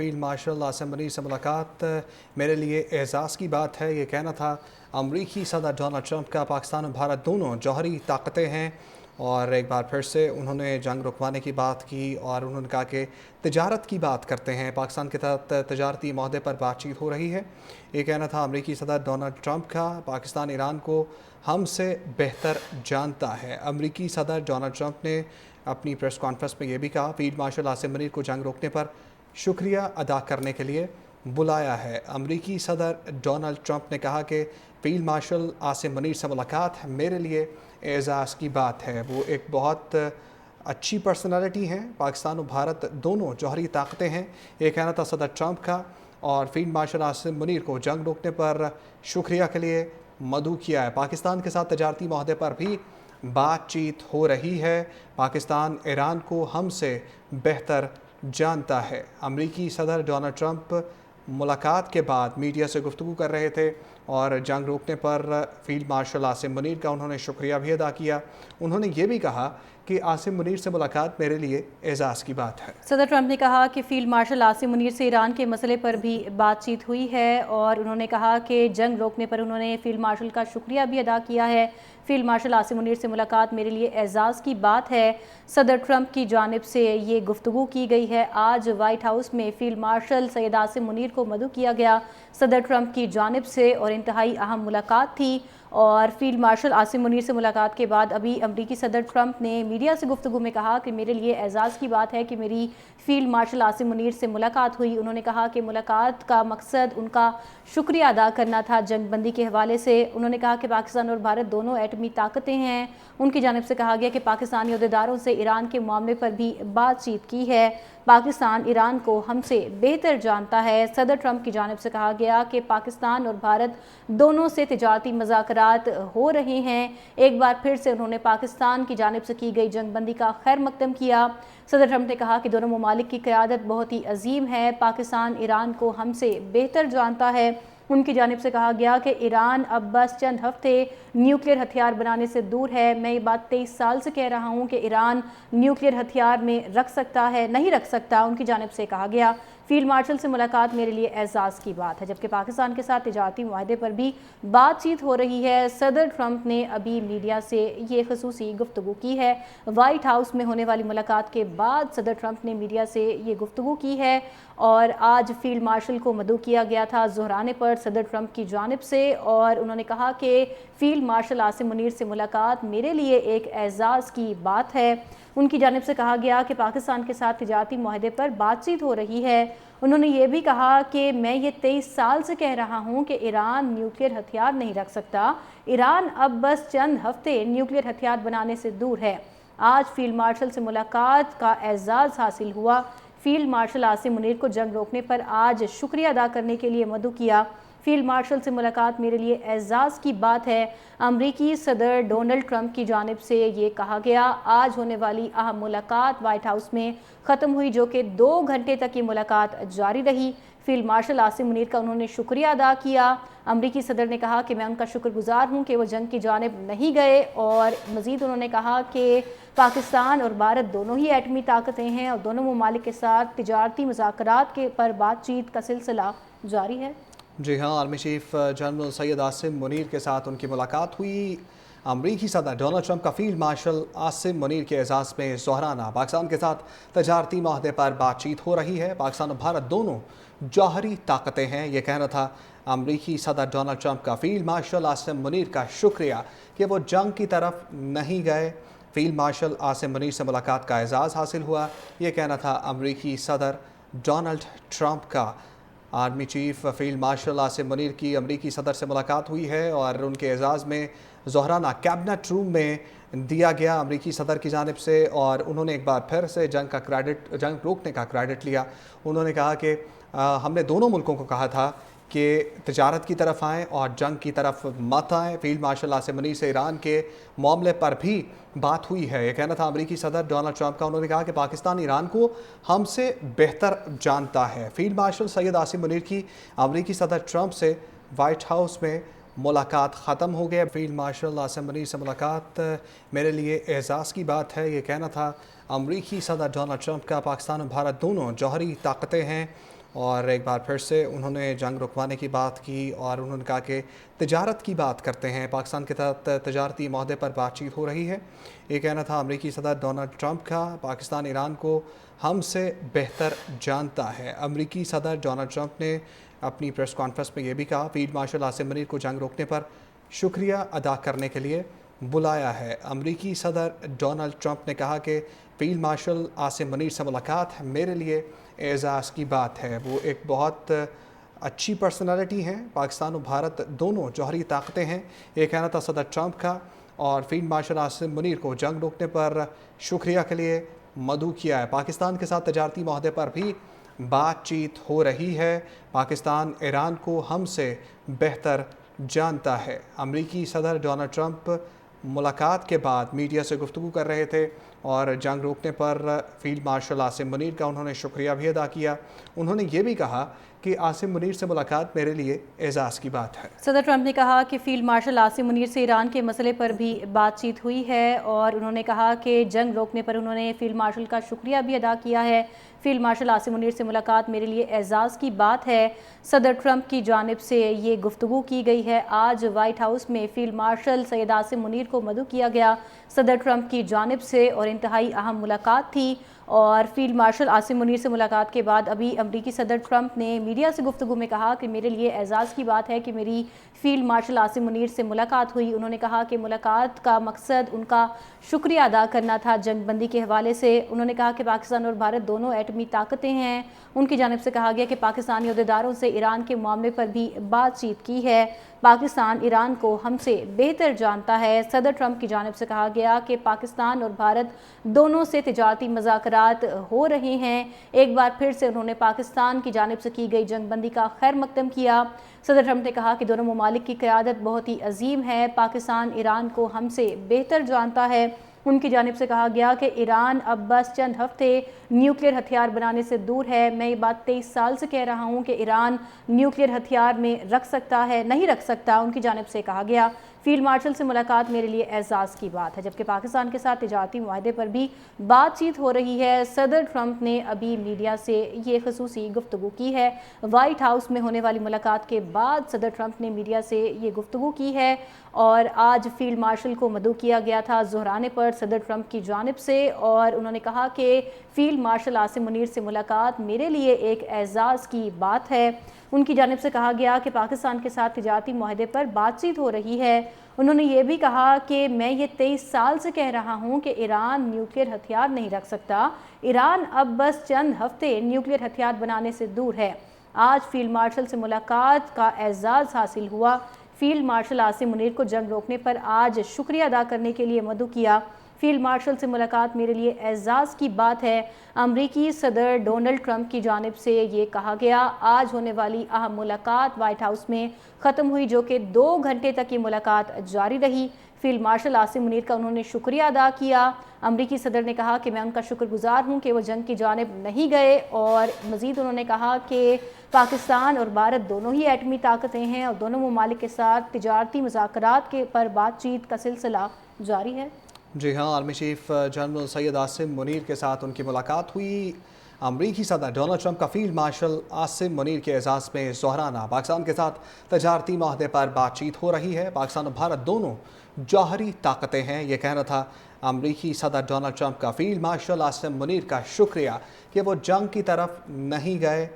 Field marshal Asim Munir से मुलाकात मेरे लिए एजाज़ की बात है। ये कहना था अमरीकी सदर डोनाल्ड ट्रंप का। पाकिस्तान और भारत दोनों जौहरी ताकतें हैं और एक बार फिर से उन्होंने जंग रुकवाने की बात की और उन्होंने कहा कि तजारत की बात करते हैं, पाकिस्तान के तहत तजारती माहदे पर बातचीत हो रही है। ये कहना था अमरीकी सदर डोनाल्ड ट्रंप का। पाकिस्तान ईरान को हमसे बेहतर जानता है। अमरीकी सदर डोनाल्ड ट्रंप ने अपनी प्रेस कॉन्फ्रेंस में ये भी कहा, फील्ड मार्शल आसिम मुनीर को जंग रोकने पर शुक्रिया अदा करने के लिए बुलाया है। अमरीकी सदर डोनाल्ड ट्रंप ने कहा कि फील्ड मार्शल आसिम मुनीर से मुलाकात मेरे लिए एजाज़ की बात है। वो एक बहुत अच्छी पर्सनालिटी हैं। पाकिस्तान और भारत दोनों जौहरी ताकतें हैं। ये कहना था सदर ट्रंप का। और फील्ड मार्शल आसिम मुनीर को जंग रोकने पर शुक्रिया के लिए मदऊ किया है। पाकिस्तान के साथ तजारती माहदे पर भी बातचीत हो रही है। पाकिस्तान ईरान को हमसे बेहतर जानता है। अमरीकी सदर डोनाल्ड ट्रंप मुलाकात के बाद मीडिया से गुफ्तगू कर रहे थे और जंग रोकने पर फील्ड मार्शल आसिम मुनीर का उन्होंने शुक्रिया भी अदा किया। उन्होंने ये भी कहा कि आसिम मुनीर से मुलाकात मेरे लिए एजाज़ की बात है। सदर ट्रंप ने कहा कि फील्ड मार्शल आसिम मुनीर से ईरान के मसले पर भी बातचीत हुई है और उन्होंने कहा कि जंग रोकने पर उन्होंने फील्ड मार्शल का शुक्रिया भी अदा किया है। फील्ड मार्शल आसिम मुनीर से मुलाकात मेरे लिए एजाज़ की बात है। सदर ट्रंप की जानिब से ये गुफ्तगू की गई है। आज वाइट हाउस में फील्ड मार्शल सैयद आसिम मुनीर को मदऊ किया गया सदर ट्रंप की जानिब से और इंतहाई अहम मुलाकात थी। और फील्ड मार्शल आसिम मुनीर से मुलाकात के बाद अभी अमरीकी सदर ट्रंप ने मीडिया से गुफ्तगू में कहा कि मेरे लिए एजाज़ की बात है कि मेरी फील्ड मार्शल आसिम मुनीर से मुलाकात हुई। उन्होंने कहा कि मुलाकात का मकसद उनका शुक्रिया अदा करना था जंगबंदी के हवाले से। उन्होंने कहा कि पाकिस्तान और भारत दोनों एटमी ताकतें हैं। उनकी जानिब से कहा गया कि पाकिस्तानी अहदेदारों से ईरान के मामले पर भी बातचीत की है। पाकिस्तान ईरान को हमसे बेहतर जानता है। सदर ट्रंप की जानिब से कहा गया कि पाकिस्तान और भारत दोनों से तिजारती मज़ाकरात हो रहे हैं। एक बार फिर से उन्होंने पाकिस्तान की जानिब से की गई जंगबंदी का खैर मकदम किया। सदर ट्रंप ने कहा कि दोनों ममालिक की क़यादत बहुत ही अजीम है। पाकिस्तान ईरान को हमसे बेहतर जानता है। उनकी जानिब से कहा गया कि ईरान अब बस चंद हफ्ते न्यूक्लियर हथियार बनाने से दूर है। मैं ये बात 23 साल से कह रहा हूँ कि ईरान न्यूक्लियर हथियार में रख सकता है, नहीं रख सकता। उनकी जानिब से कहा गया फील्ड मार्शल से मुलाकात मेरे लिए एजाज़ की बात है। जबकि पाकिस्तान के साथ तिजारती मुआहदे पर भी बातचीत हो रही है। सदर ट्रंप ने अभी मीडिया से ये खसूसी गुफ्तगू की है। वाइट हाउस में होने वाली मुलाकात के बाद सदर ट्रंप ने मीडिया से ये गुफ्तगू की है और आज फील्ड मार्शल को मदऊ किया गया था ज़ोहराने पर सदर ट्रंप की जानिब से। और उन्होंने कहा कि फील्ड मार्शल आसिम मुनीर से मुलाकात मेरे लिए एक एजाज़ की बात है। उनकी जानिब से कहा गया कि पाकिस्तान के साथ तिजारती मुआहदे पर बातचीत हो रही है। उन्होंने ये भी कहा कि मैं ये 23 साल से कह रहा हूँ कि ईरान न्यूक्लियर हथियार नहीं रख सकता। ईरान अब बस चंद हफ्ते न्यूक्लियर हथियार बनाने से दूर है। आज फील्ड मार्शल से मुलाकात का एजाज़ हासिल हुआ। फील्ड मार्शल आसिम मुनीर को जंग रोकने पर आज शुक्रिया अदा करने के लिए मदऊ किया। फील्ड मार्शल से मुलाकात मेरे लिए एजाज़ की बात है। अमरीकी सदर डोनाल्ड ट्रंप की जानिब से ये कहा गया। आज होने वाली अहम मुलाकात वाइट हाउस में ख़त्म हुई, जो कि 2 घंटे तक ये मुलाकात जारी रही। फील्ड मार्शल आसिम मुनीर का उन्होंने शुक्रिया अदा किया। अमरीकी सदर ने कहा कि मैं उनका शुक्रगुजार हूँ कि वो जंग की जानिब नहीं गए। और मज़ीद उन्होंने कहा कि पाकिस्तान और भारत दोनों ही एटमी ताकतें हैं और दोनों ममालिक के साथ तिजारती मुज़ाकरात के पर बातचीत का सिलसिला जारी है। जी हाँ, army chief general Syed Asim Munir के साथ उनकी मुलाकात हुई। अमरीकी सदर डोनाल्ड ट्रंप का फील्ड मार्शल आसिम मुनीर के एजाज़ में ज़ोहराना। पाकिस्तान के साथ तजारती माहदे पर बातचीत हो रही है। पाकिस्तान और भारत दोनों जौहरी ताकतें हैं। ये कहना था अमरीकी सदर डोनाल्ड ट्रंप का। फील्ड मार्शल आसिम मुनीर का शुक्रिया कि वो जंग की तरफ नहीं गए। फील्ड मार्शल आसिम मुनीर से मुलाकात का एजाज़ हासिल हुआ। ये कहना था अमरीकी सदर डोनाल्ड ट्रंप का। Army chief field marshal Asim Munir की अमरीकी सदर से मुलाकात हुई है और उनके एजाज़ में ज़ोहराना कैबिनेट रूम में दिया गया अमरीकी सदर की जानिब से। और उन्होंने एक बार फिर से जंग रोकने का क्रेडिट लिया। उन्होंने कहा कि हमने दोनों मुल्कों को कहा था कि तिजारत की तरफ आएँ और जंग की तरफ मत आएँ। फील्ड मार्शल आसिम मुनीर से ईरान के मामले पर भी बात हुई है। ये कहना था अमरीकी सदर डोनाल्ड ट्रंप का। उन्होंने कहा कि पाकिस्तान ईरान को हमसे बेहतर जानता है। फील्ड मार्शल सैयद आसिम मुनीर की अमरीकी सदर ट्रंप से वाइट हाउस में मुलाकात ख़त्म हो गया। फील्ड मार्शल आसिम मुनीर से मुलाकात मेरे लिए एजाज़ की बात है। ये कहना था अमरीकी सदर डोनाल्ड ट्रंप का। पाकिस्तान और भारत दोनों जौहरी ताकतें हैं اور ایک بار پھر سے انہوں نے جنگ رکوانے کی بات کی اور انہوں نے کہا کہ تجارت کی بات کرتے ہیں، پاکستان کے ساتھ تجارتی معاہدے پر بات چیت ہو رہی ہے۔ یہ کہنا تھا امریکی صدر ڈونلڈ ٹرمپ کا، پاکستان ایران کو ہم سے بہتر جانتا ہے۔ امریکی صدر ڈونلڈ ٹرمپ نے اپنی پریس کانفرنس میں یہ بھی کہا، فیلڈ مارشل عاصم منیر کو جنگ روکنے پر شکریہ ادا کرنے کے لیے بلایا ہے۔ امریکی صدر ڈونلڈ ٹرمپ نے کہا کہ فیلڈ مارشل عاصم منیر سے ملاقات میرے لیے اعزاز کی بات ہے۔ وہ ایک بہت اچھی پرسنالٹی ہیں، پاکستان اور بھارت دونوں جوہری طاقتیں ہیں، یہ کہنا تھا صدر ٹرمپ کا، اور فیلڈ مارشل عاصم منیر کو جنگ روکنے پر شکریہ کے لیے مدعو کیا ہے۔ پاکستان کے ساتھ تجارتی معاہدے پر بھی بات چیت ہو رہی ہے، پاکستان ایران کو ہم سے بہتر جانتا ہے۔ امریکی صدر ڈونلڈ ٹرمپ ملاقات کے بعد میڈیا سے گفتگو کر رہے تھے اور جنگ روکنے پر فیلڈ مارشل عاصم منیر کا انہوں نے شکریہ بھی ادا کیا۔ انہوں نے یہ بھی کہا کہ عاصم منیر سے ملاقات میرے لیے اعزاز کی بات ہے۔ صدر ٹرمپ نے کہا کہ فیلڈ مارشل عاصم منیر سے ایران کے مسئلے پر بھی بات چیت ہوئی ہے اور انہوں نے کہا کہ جنگ روکنے پر انہوں نے فیلڈ مارشل کا شکریہ بھی ادا کیا ہے۔ فیلڈ مارشل عاصم منیر سے ملاقات میرے لیے اعزاز کی بات ہے۔ صدر ٹرمپ کی جانب سے یہ گفتگو کی گئی ہے۔ آج وائٹ ہاؤس میں فیلڈ مارشل سید عاصم منیر کو مدعو کیا گیا صدر ٹرمپ کی جانب سے، اور انتہائی اہم ملاقات تھی۔ اور فیلڈ مارشل عاصم منیر سے ملاقات کے بعد ابھی امریکی صدر ٹرمپ نے میڈیا سے گفتگو میں کہا کہ میرے لیے اعزاز کی بات ہے کہ میری فیلڈ مارشل عاصم منیر سے ملاقات ہوئی۔ انہوں نے کہا کہ ملاقات کا مقصد ان کا شکریہ ادا کرنا تھا جنگ بندی کے حوالے سے۔ انہوں نے کہا کہ پاکستان اور بھارت دونوں ایٹمی طاقتیں ہیں۔ ان کی جانب سے کہا گیا کہ پاکستانی عہدیداروں سے ایران کے معاملے پر بھی بات چیت کی ہے۔ پاکستان ایران کو ہم سے بہتر جانتا ہے۔ صدر ٹرمپ کی جانب سے کہا گیا کہ پاکستان اور بھارت دونوں سے تجارتی مذاکرات ہو رہے ہیں۔ ایک بار پھر سے انہوں نے پاکستان کی جانب سے کی گئی جنگ بندی کا خیر مقدم کیا۔ صدر ٹرمپ نے کہا کہ دونوں ممالک کی قیادت بہت ہی عظیم ہے، پاکستان ایران کو ہم سے بہتر جانتا ہے۔ ان کی جانب سے کہا گیا کہ ایران اب بس چند ہفتے نیوکلیر ہتھیار بنانے سے دور ہے۔ میں یہ بات 23 سال سے کہہ رہا ہوں کہ ایران نیوکلیر ہتھیار میں نہیں رکھ سکتا۔ ان کی جانب سے کہا گیا فیلڈ مارشل سے ملاقات میرے لیے اعزاز کی بات ہے، جبکہ پاکستان کے ساتھ تجارتی معاہدے پر بھی بات چیت ہو رہی ہے۔ صدر ٹرمپ نے ابھی میڈیا سے یہ خصوصی گفتگو کی ہے۔ وائٹ ہاؤس میں ہونے والی ملاقات کے بعد صدر ٹرمپ نے میڈیا سے یہ گفتگو کی ہے، اور آج فیلڈ مارشل کو مدعو کیا گیا تھا ظہرانے پر صدر ٹرمپ کی جانب سے، اور انہوں نے کہا کہ فیلڈ مارشل عاصم منیر سے ملاقات میرے لیے ایک اعزاز کی بات ہے۔ ان کی جانب سے کہا گیا کہ پاکستان کے ساتھ تجارتی معاہدے پر بات چیت ہو رہی ہے۔ انہوں نے یہ بھی کہا کہ میں یہ 23 سال سے کہہ رہا ہوں کہ ایران نیوکلیر ہتھیار نہیں رکھ سکتا۔ ایران اب بس چند ہفتے نیوکلیر ہتھیار بنانے سے دور ہے۔ آج فیلڈ مارشل سے ملاقات کا اعزاز حاصل ہوا۔ فیلڈ مارشل عاصم منیر کو جنگ روکنے پر آج شکریہ ادا کرنے کے لیے مدعو کیا۔ فیلڈ مارشل سے ملاقات میرے لیے اعزاز کی بات ہے۔ امریکی صدر ڈونلڈ ٹرمپ کی جانب سے یہ کہا گیا۔ آج ہونے والی اہم ملاقات وائٹ ہاؤس میں ختم ہوئی، جو کہ 2 گھنٹے تک یہ ملاقات جاری رہی۔ فیلڈ مارشل عاصم منیر کا انہوں نے شکریہ ادا کیا۔ امریکی صدر نے کہا کہ میں ان کا شکر گزار ہوں کہ وہ جنگ کی جانب نہیں گئے، اور مزید انہوں نے کہا کہ پاکستان اور بھارت دونوں ہی ایٹمی طاقتیں ہیں اور دونوں ممالک کے ساتھ تجارتی مذاکرات پر بات چیت کا سلسلہ جاری ہے۔ جی ہاں، army chief general Syed Asim Munir کے ساتھ ان کی ملاقات ہوئی۔ امریکی صدر ڈونلڈ ٹرمپ کا فیلڈ مارشل عاصم منیر کے اعزاز میں ظہرانہ۔ پاکستان کے ساتھ تجارتی معاہدے پر بات چیت ہو رہی ہے، پاکستان اور بھارت دونوں جوہری طاقتیں ہیں، یہ کہنا تھا امریکی صدر ڈونلڈ ٹرمپ کا۔ فیلڈ مارشل عاصم منیر کا شکریہ کہ وہ جنگ کی طرف نہیں گئے،